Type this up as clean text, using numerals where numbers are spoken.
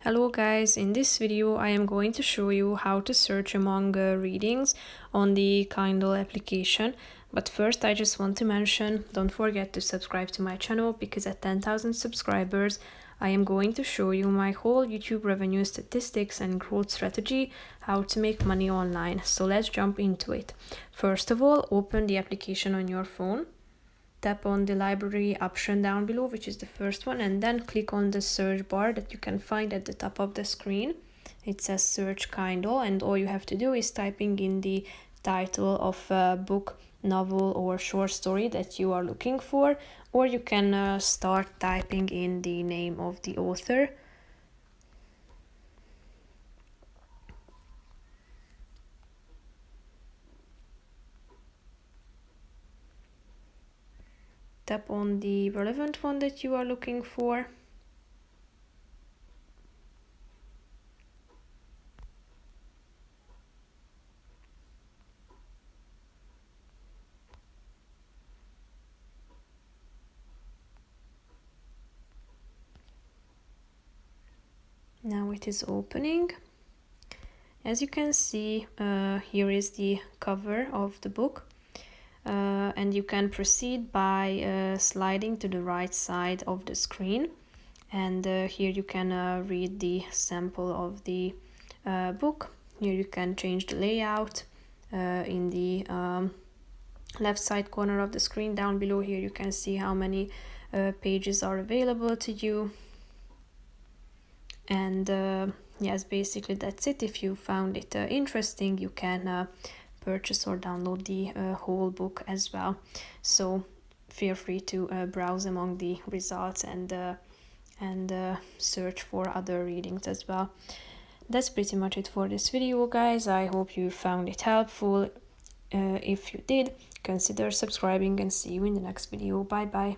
Hello guys, in this video I am going to show you how to search among readings on the Kindle application. But first I just want to mention, don't forget to subscribe to my channel because at 10,000 subscribers I am going to show you my whole YouTube revenue statistics and growth strategy, how to make money online. So let's jump into it. First of all, open the application on your phone. Tap on the library option down below, which is the first one, and then click on the search bar that you can find at the top of the screen. It says search Kindle, and all you have to do is typing in the title of a book, novel or short story that you are looking for, or you can start typing in the name of the author. Tap on the relevant one that you are looking for. Now it is opening. As you can see, here is the cover of the book. And you can proceed by sliding to the right side of the screen, and here you can read the sample of the book. Here you can change the layout. In the left side corner of the screen down below, here you can see how many pages are available to you. And yes, basically that's it. If you found it interesting, you can purchase or download the whole book as well. So feel free to browse among the results and search for other readings as well. That's pretty much it for this video, guys. I hope you found it helpful. If you did, consider subscribing, and see you in the next video. Bye bye.